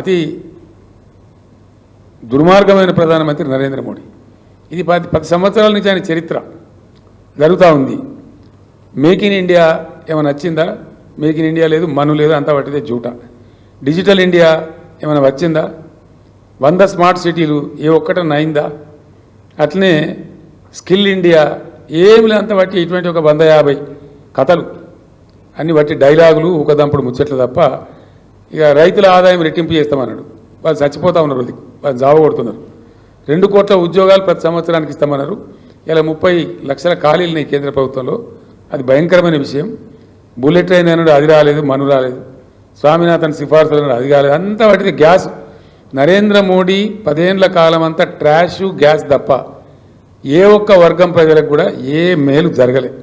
అతి దుర్మార్గమైన ప్రధానమంత్రి నరేంద్ర మోడీ. ఇది 10 సంవత్సరాల నుంచి ఆయన చరిత్ర జరుగుతూ ఉంది. మేక్ ఇన్ ఇండియా ఏమైనా వచ్చిందా? మేక్ ఇన్ ఇండియా లేదు, మను లేదు, అంతా పట్టిదే జూట. డిజిటల్ ఇండియా ఏమైనా వచ్చిందా? 100 స్మార్ట్ సిటీలు ఏ ఒక్కటన్నా అయిందా? అట్లనే స్కిల్ ఇండియా ఏమి లేదంతా బట్టి ఇటువంటి ఒక 150 కథలు అన్ని బట్టి డైలాగులు ఊకదంపుడు ముచ్చట్లు తప్ప ఇక రైతుల ఆదాయం రెట్టింపు చేస్తామన్నాడు. వాళ్ళు చచ్చిపోతా ఉన్నారు, వాళ్ళు జావ కొడుతున్నారు. 2 కోట్ల ఉద్యోగాలు ప్రతి సంవత్సరానికి ఇస్తామన్నారు. ఇలా 30 లక్షల ఖాళీలు కేంద్ర ప్రభుత్వంలో. అది భయంకరమైన విషయం. బుల్లెట్ ట్రైన్ అన్నాడు, అది రాలేదు, మను రాలేదు. స్వామినాథన్ సిఫార్సులు అన్నాడు, అది కాలేదు. అంతా వాటిది గ్యాస్. నరేంద్ర మోడీ 10 ఏళ్ల కాలం అంతా ట్రాషు గ్యాస్ తప్ప ఏ ఒక్క వర్గం ప్రజలకు కూడా ఏ మేలు జరగలేదు.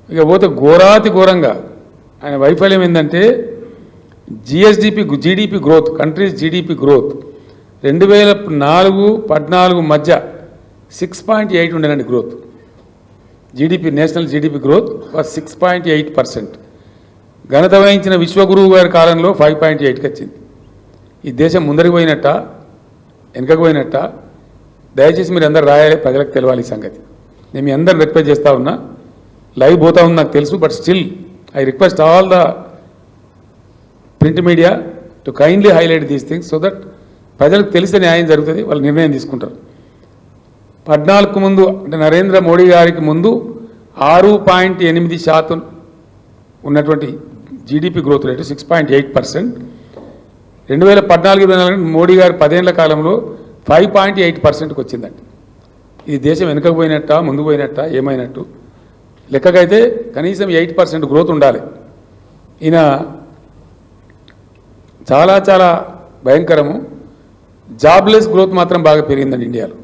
ఇక పోతే ఘోరాతి ఘోరంగా ఆయన వైఫల్యం ఏంటంటే GDP growth, countries GDP growth 2004-14 మధ్య 6.8 ఉండేనండి growth. GDP, national GDP growth was 6.8%. ఘనత వహించిన విశ్వగురువు గారి కాలంలో 5.8కి వచ్చింది. ఈ దేశం ముందరికి పోయినట్ట వెనకకు పోయినట్ట? దయచేసి మీరు అందరు రాయాలి, ప్రజలకు తెలవాలి ఈ సంగతి. నేను మీ అందరిని రిక్వెస్ట్ చేస్తూ ఉన్నా. లైవ్ పోతా ఉంది నాకు తెలుసు, but still I request all the print media to kindly highlight these things so that ప్రజలకు తెలిసే న్యాయం జరుగుతుంది, వాళ్ళు నిర్ణయం తీసుకుంటారు. 14కు ముందు అంటే నరేంద్ర మోడీ గారికి ముందు 6.8% ఉన్నటువంటి జీడీపీ గ్రోత్ రేటు 6.8%. 2014 మోడీ గారి 10 ఏళ్ల కాలంలో 5.8%కి వచ్చిందండి. ఇది దేశం వెనుకకు పోయినట్ట, ముందుకు పోయినట్ట, ఏమైనట్టు? లెక్కకైతే కనీసం 8% గ్రోత్ ఉండాలి. ఈయన చాలా చాలా భయంకరము. జాబ్లెస్ గ్రోత్ మాత్రం బాగా పెరిగిందండి ఇండియాలో.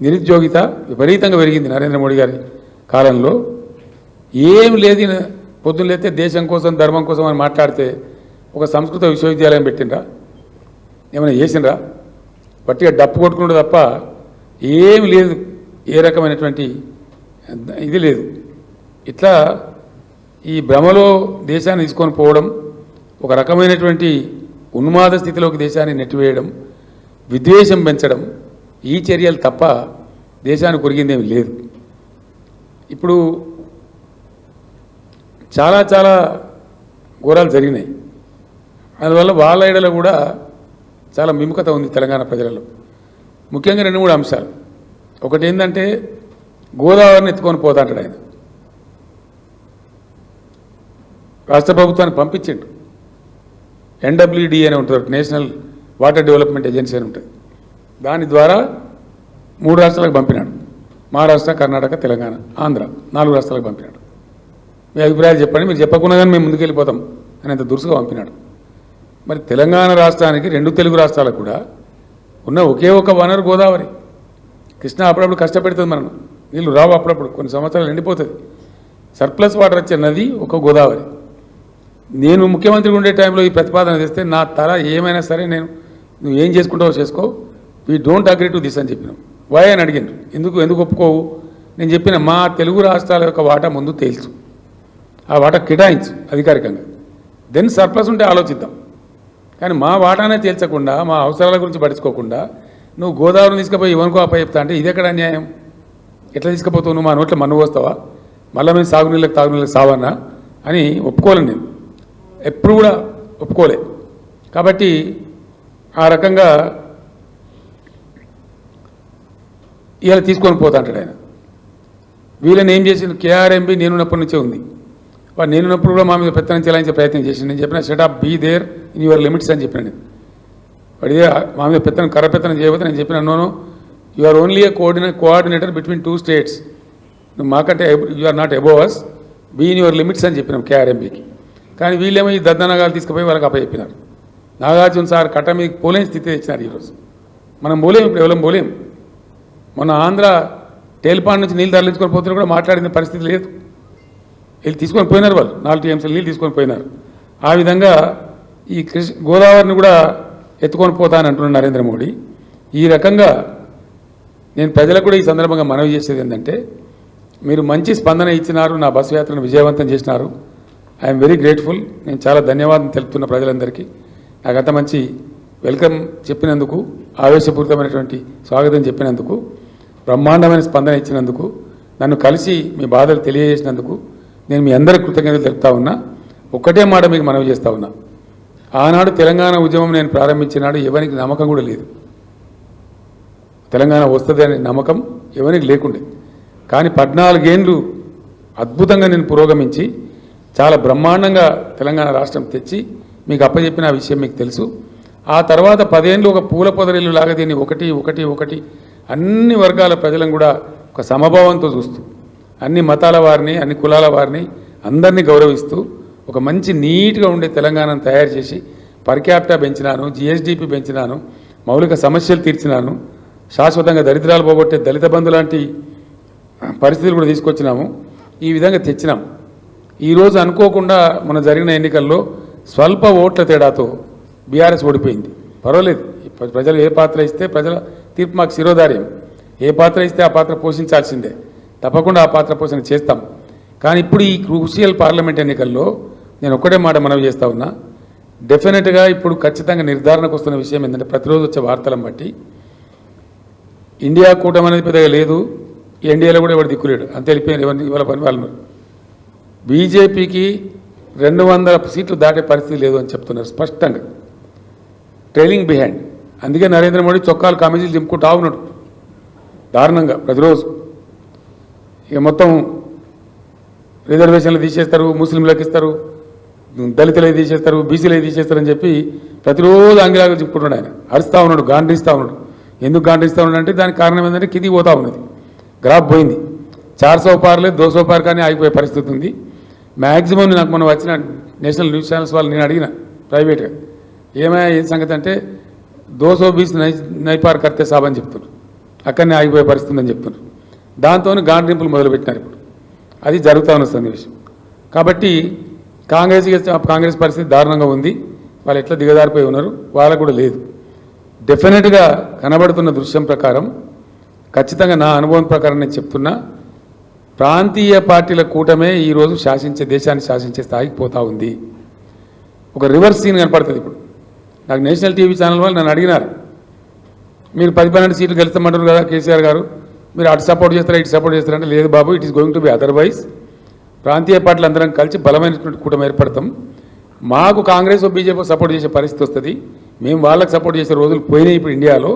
నిరుద్యోగిత విపరీతంగా పెరిగింది నరేంద్ర మోడీ గారి కాలంలో. ఏం లేదు, పొద్దున్న లేతే దేశం కోసం ధర్మం కోసం అని మాట్లాడితే ఒక సంస్కృత విశ్వవిద్యాలయం పెట్టినరా? ఏమైనా చేసినరా? పట్టిగా డప్పు కొట్టుకున్నాడు తప్ప ఏమి లేదు. ఏ రకమైనటువంటి ఇది లేదు. ఇట్లా ఈ భ్రమలో దేశాన్ని తీసుకొని పోవడం, ఒక రకమైనటువంటి ఉన్మాద స్థితిలోకి దేశాన్ని నెట్టివేయడం, విద్వేషం పెంచడం, ఈ చర్యలు తప్ప దేశానికి ఒరిగిందేమి లేదు. ఇప్పుడు చాలా చాలా ఘోరాలు జరిగినాయి. అందువల్ల వాళ్ళ ఏడలో కూడా చాలా విముఖత ఉంది తెలంగాణ ప్రజలలో. ముఖ్యంగా 2-3 అంశాలు. ఒకటి ఏంటంటే గోదావరిని ఎత్తుకొని పోతా అంటాడు ఆయన. రాష్ట్ర ప్రభుత్వాన్ని పంపించిండు. NWD అని ఉంటుంది, నేషనల్ వాటర్ డెవలప్మెంట్ ఏజెన్సీ అని ఉంటుంది. దాని ద్వారా 3 రాష్ట్రాలకు పంపినాడు. మహారాష్ట్ర, కర్ణాటక, తెలంగాణ, ఆంధ్ర 4 రాష్ట్రాలకు పంపినాడు. మీ అభిప్రాయాలు చెప్పండి, మీరు చెప్పకుండా కానీ మేము ముందుకెళ్ళిపోతాం అనేంత దురుసుగా పంపినాడు. మరి తెలంగాణ రాష్ట్రానికి 2 తెలుగు రాష్ట్రాలకు కూడా ఉన్న ఒకే ఒక వనరు గోదావరి. కృష్ణ అప్పుడప్పుడు కష్టపెడుతుంది మనం, నీళ్ళు రావు, అప్పుడప్పుడు కొన్ని సంవత్సరాలు ఎండిపోతుంది. సర్ప్లస్ వాటర్ వచ్చే నది ఒక గోదావరి. నేను ముఖ్యమంత్రి ఉండే టైంలో ఈ ప్రతిపాదన చేస్తే నా తల ఏమైనా సరే నువ్వు ఏం చేసుకుంటావో చేసుకో, we don't agree to this అని చెప్పినాం. వై అని అడిగాను. ఎందుకు ఒప్పుకోవు? నేను చెప్పిన మా తెలుగు రాష్ట్రాల యొక్క వాటా ముందు తేల్చు, ఆ వాటా కేటాయించు అధికారికంగా, దెన్ సర్ప్లస్ ఉంటే ఆలోచిద్దాం. కానీ మా వాటానే తేల్చకుండా, మా అవసరాల గురించి పట్టించుకోకుండా నువ్వు గోదావరిని తీసుకుపోయి ఇవనుకో అప్ప చెప్తా అంటే ఇదెక్కడ అన్యాయం? ఎట్లా తీసుకుపోతావు? నువ్వు మా నోట్లో మన్ను పోస్తావా? మళ్ళీ మేము తాగునీళ్ళకి సావన్నా అని ఒప్పుకోలేను. నేను ఎప్పుడు కూడా ఒప్పుకోలే. కాబట్టి ఆ రకంగా ఇలా తీసుకొని పోతా అంటాడు ఆయన. వీళ్ళని ఏం చేసింది? KRMB నేనున్నప్పటి నుంచే ఉంది. వాడు నేనున్నప్పుడు కూడా మా మీద పెత్తనం చెలాయించే ప్రయత్నం చేసింది. నేను చెప్పిన shut up, be there in your limits అని చెప్పిన. నేను వాడి మా మీద కర్రపెత్తనం చేయబోతే నేను చెప్పిన నోను, you are only a coordinator between 2 states. నువ్వు మాకంటే you are not above us, be in your limits అని చెప్పినాం KRMBకి. కానీ వీళ్ళేమో ఈ దద్దనగాలు తీసుకుపోయి వాళ్ళకి అప్పచెప్పినారు. నాగార్జున సార్ కట్ట మీద పోలేని స్థితి తెచ్చినారు ఈరోజు. మనం పోలేం, ఇప్పుడు ఎవరం పోలేం. మొన్న ఆంధ్ర టేల్పాన్ నుంచి నీళ్ళు తరలించుకొని పోతున్నా కూడా మాట్లాడిన పరిస్థితి లేదు. వీళ్ళు తీసుకొని పోయినారు, వాళ్ళు 4 TMC నీళ్ళు తీసుకొని పోయినారు. ఆ విధంగా ఈ గోదావరిని కూడా ఎత్తుకొని పోతానని అంటున్నాడు నరేంద్ర మోడీ. ఈ రకంగా నేను ప్రజలకు కూడా ఈ సందర్భంగా మనవి చేసేది ఏంటంటే, మీరు మంచి స్పందన ఇచ్చినారు, నా బస్సు యాత్రను విజయవంతం చేసినారు. I'm very grateful. నేను చాలా ధన్యవాదం తెలుపుతున్న ప్రజలందరికీ. నాకు అంత మంచి వెల్కమ్ చెప్పినందుకు, ఆవేశపూరితమైనటువంటి స్వాగతం చెప్పినందుకు, బ్రహ్మాండమైన స్పందన ఇచ్చినందుకు, నన్ను కలిసి మీ బాధలు తెలియజేసినందుకు నేను మీ అందరికీ కృతజ్ఞతలు తెలుపుతా ఉన్నా. ఒక్కటే మాట మీకు మనవి చేస్తూ ఉన్నా. ఆనాడు తెలంగాణ ఉద్యమం నేను ప్రారంభించినాడు ఎవరికి నమ్మకం కూడా లేదు. తెలంగాణ వస్తుంది అనే నమ్మకం ఎవరికి లేకుండే. కానీ 14 ఏళ్ళు అద్భుతంగా నేను పురోగమించి చాలా బ్రహ్మాండంగా తెలంగాణ రాష్ట్రం తెచ్చి మీకు అప్పచెప్పిన విషయం మీకు తెలుసు. ఆ తర్వాత 10 ఏళ్ళు ఒక పూల పొదరిల్లు లాగా దీన్ని ఒకటి అన్ని వర్గాల ప్రజలను కూడా ఒక సమభావంతో చూస్తూ, అన్ని మతాల వారిని, అన్ని కులాల వారిని అందరినీ గౌరవిస్తూ ఒక మంచి నీట్గా ఉండే తెలంగాణను తయారు చేసి పర్ క్యాపిటా పెంచినాను, జిఎస్డిపి పెంచినాను, మౌలిక సమస్యలు తీర్చినాను, శాశ్వతంగా దరిద్రాలు పోగొట్టే దళిత బంధు లాంటి పరిస్థితులు కూడా తీసుకొచ్చినాము. ఈ విధంగా తెచ్చినాం. ఈరోజు అనుకోకుండా మన జరిగిన ఎన్నికల్లో స్వల్ప ఓట్ల తేడాతో బీఆర్ఎస్ ఓడిపోయింది. పర్వాలేదు, ప్రజలు ఏ పాత్ర ఇస్తే ప్రజల తీర్పు మాకు శిరోధార్యం. ఏ పాత్ర ఇస్తే ఆ పాత్ర పోషించాల్సిందే, తప్పకుండా ఆ పాత్ర పోషణ చేస్తాం. కానీ ఇప్పుడు ఈ క్రూషియల్ పార్లమెంట్ ఎన్నికల్లో నేను ఒక్కటే మాట మనవి చేస్తా ఉన్నా. డెఫినెట్గా ఇప్పుడు ఖచ్చితంగా నిర్ధారణకు వస్తున్న విషయం ఏంటంటే, ప్రతిరోజు వచ్చే వార్తలను బట్టి ఇండియా కూటమి అనేది పెద్దగా లేదు, ఎన్డీఏలో కూడా ఎవరు దిక్కులేడు, అంతే వెళ్ళిపోయారు. ఎవరిని ఇవాళ పని వాళ్ళు బీజేపీకి 200 సీట్లు దాటే పరిస్థితి లేదు అని చెప్తున్నారు స్పష్టంగా, ట్రైలింగ్ బిహైండ్. అందుకే నరేంద్ర మోడీ చొక్కాలు కమిటీలు దింపుకుంటా ఉన్నాడు దారుణంగా ప్రతిరోజు. ఇక మొత్తం రిజర్వేషన్లు తీసేస్తారు, ముస్లింలకు ఇస్తారు, దళితులే తీసేస్తారు, బీసీలే తీసేస్తారని చెప్పి ప్రతిరోజు అంగిలాగా చెప్పుకుంటున్నాడు. ఆయన అరుస్తూ ఉన్నాడు, గాండ్రిస్తూ ఉన్నాడు. ఎందుకు గాండ్రిస్తూ ఉన్నాడు అంటే దానికి కారణం ఏంటంటే కిందికి పోతూ ఉన్నది, గ్రాఫ్ పోయింది. 400 పార్లే 200 పార్ కానీ ఆగిపోయే పరిస్థితి ఉంది. మ్యాక్సిమం నాకు మనం వచ్చిన నేషనల్ న్యూస్ ఛానల్స్ వాళ్ళు నేను అడిగిన ప్రైవేట్గా, ఏమైనా ఏ సంగతి అంటే 220 నై పార్ కర్తే సాబ్ అని చెప్తున్నారు, అక్కడనే ఆగిపోయే పరిస్థితి ఉందని చెప్తున్నారు. దాంతో గాండ్రింపులు మొదలుపెట్టినారు. ఇప్పుడు అది జరుగుతూ ఉన్న సన్నివేశం. కాబట్టి కాంగ్రెస్ పరిస్థితి దారుణంగా ఉంది. వాళ్ళు ఎట్లా దిగజారిపోయి ఉన్నారు, వాళ్ళకు కూడా లేదు. డెఫినెట్గా కనబడుతున్న దృశ్యం ప్రకారం, ఖచ్చితంగా నా అనుభవం ప్రకారం నేను చెప్తున్నా, ప్రాంతీయ పార్టీల కూటమే ఈరోజు దేశాన్ని శాసించే స్థాయికి పోతూ ఉంది. ఒక రివర్స్ సీన్ కనపడుతుంది ఇప్పుడు. నాకు నేషనల్ టీవీ ఛానల్ వాళ్ళు నన్ను అడిగినారు, మీరు 10-12 సీట్లు గెలుస్తామంటారు కదా కేసీఆర్ గారు, మీరు అటు సపోర్ట్ చేస్తారా ఇటు సపోర్ట్ చేస్తారంటే, లేదు బాబు, it is going to be otherwise. ప్రాంతీయ పార్టీలు అందరం కలిసి బలమైనటువంటి కూటమి ఏర్పడతాం. మాకు కాంగ్రెస్ బీజేపీ సపోర్ట్ చేసే పరిస్థితి వస్తుంది, మేము వాళ్ళకి సపోర్ట్ చేసే రోజులు పోయినాయి. ఇప్పుడు ఇండియాలో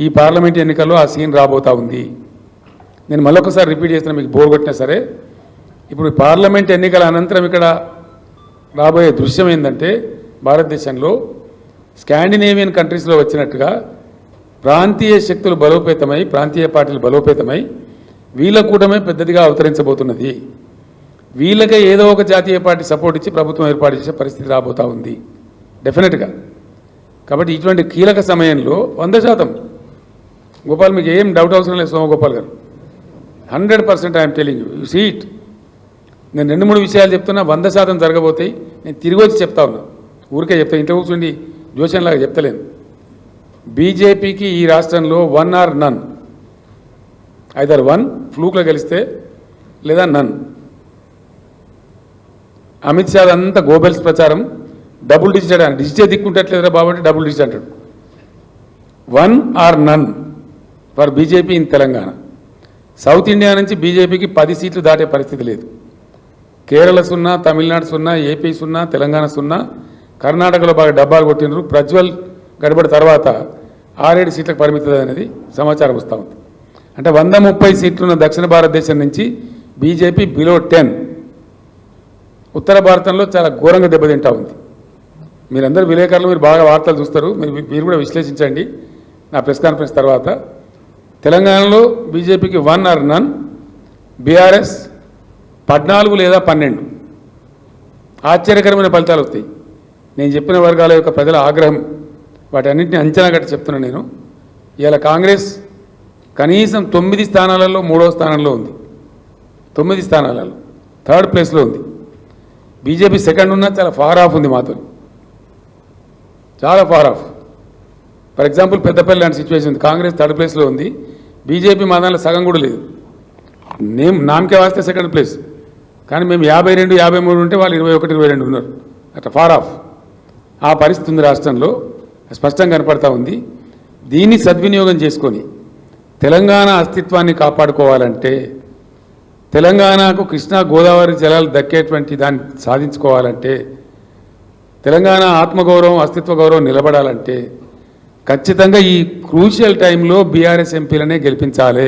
ఈ పార్లమెంట్ ఎన్నికల్లో ఆ సీన్ రాబోతూ ఉంది. నేను మళ్ళొకసారి రిపీట్ చేస్తున్నా, మీకు బోర్ కొట్టినా సరే. ఇప్పుడు పార్లమెంట్ ఎన్నికల అనంతరం ఇక్కడ రాబోయే దృశ్యం ఏంటంటే, భారతదేశంలో స్కాండినేవియన్ కంట్రీస్లో వచ్చినట్టుగా ప్రాంతీయ శక్తులు బలోపేతమై, ప్రాంతీయ పార్టీలు బలోపేతమై వీళ్ళ కూటమే పెద్దదిగా అవతరించబోతున్నది. వీళ్ళకే ఏదో ఒక జాతీయ పార్టీ సపోర్ట్ ఇచ్చి ప్రభుత్వం ఏర్పాటు చేసే పరిస్థితి రాబోతూ ఉంది డెఫినెట్గా. కాబట్టి ఇటువంటి కీలక సమయంలో 100% గోపాల్, మీకు ఏం డౌట్ అవసరం లేదు సోమగోపాల్ గారు, 100% I'm telling you see it. నేను 2-3 విషయాలు చెప్తున్నా, 100% జరగబోతాయి. నేను తిరిగి వచ్చి చెప్తా ఉన్నా, ఊరికే చెప్తా, ఇంట్లో కూర్చుండి జోషన్లాగా చెప్తలేను. బీజేపీకి ఈ రాష్ట్రంలో 1 or none, ఐదర్ 1 ఫ్లూక్లో గెలిస్తే లేదా నన్. అమిత్ షా అంతా గోబెల్స్ ప్రచారం, డబుల్ డిజిట్ అని, డిజిటే దిక్కుంటట్లేదురా బాబు డబుల్ డిజిట్ అంటాడు. 1 or none for BJP in Telangana. South India నుంచి బీజేపీకి 10 సీట్లు దాటే పరిస్థితి లేదు. కేరళ సున్నా, తమిళనాడు సున్నా, ఏపీ సున్నా, తెలంగాణ సున్నా, కర్ణాటకలో బాగా డబ్బాలు కొట్టినారు. ప్రజ్వల్ గడబడి తర్వాత 6-7 సీట్లకు పరిమితం అనేది సమాచారం వస్తూ ఉంది. అంటే 130 సీట్లున్న దక్షిణ భారతదేశం నుంచి బీజేపీ బిలో 10. ఉత్తర భారతంలో చాలా ఘోరంగా దెబ్బతింటా ఉంది. మీరందరూ విలేకరులు, మీరు బాగా వార్తలు చూస్తారు, మీరు కూడా విశ్లేషించండి నా ప్రెస్ కాన్ఫరెన్స్ తర్వాత. తెలంగాణలో బీజేపీకి 1 or none, బీఆర్ఎస్ 14 లేదా 12. ఆశ్చర్యకరమైన ఫలితాలు వస్తాయి. నేను చెప్పిన వర్గాల యొక్క ప్రజల ఆగ్రహం, వాటన్నింటినీ అంచనా కట్టి చెప్తున్నాను నేను. ఇవాళ కాంగ్రెస్ కనీసం 9 స్థానాలలో 3వ స్థానంలో ఉంది, 9 స్థానాలలో 3rd ప్లేస్లో ఉంది. బీజేపీ సెకండ్ ఉన్నా చాలా ఫార్ ఆఫ్ ఉంది మాతో, చాలా far off. For example Peddapalli లాంటి సిచ్యువేషన్ ఉంది, కాంగ్రెస్ 3rd ప్లేస్లో ఉంది, బీజేపీ మా దాంట్లో సగం కూడా లేదు. నామకే వాస్తే సెకండ్ ప్లేస్, కానీ మేము 52, 53 ఉంటే వాళ్ళు 21, 22 ఉన్నారు. అట్లా ఫార్ ఆఫ్ ఆ పరిస్థితి ఉంది రాష్ట్రంలో. స్పష్టంగా కనపడతా ఉంది. దీన్ని సద్వినియోగం చేసుకొని తెలంగాణ అస్తిత్వాన్ని కాపాడుకోవాలంటే, తెలంగాణకు కృష్ణా గోదావరి జలాలు దక్కేటువంటి దాన్ని సాధించుకోవాలంటే, తెలంగాణ ఆత్మగౌరవం అస్తిత్వ గౌరవం నిలబడాలంటే ఖచ్చితంగా ఈ క్రూషియల్ టైంలో బీఆర్ఎస్ ఎంపీలనే గెలిపించాలి.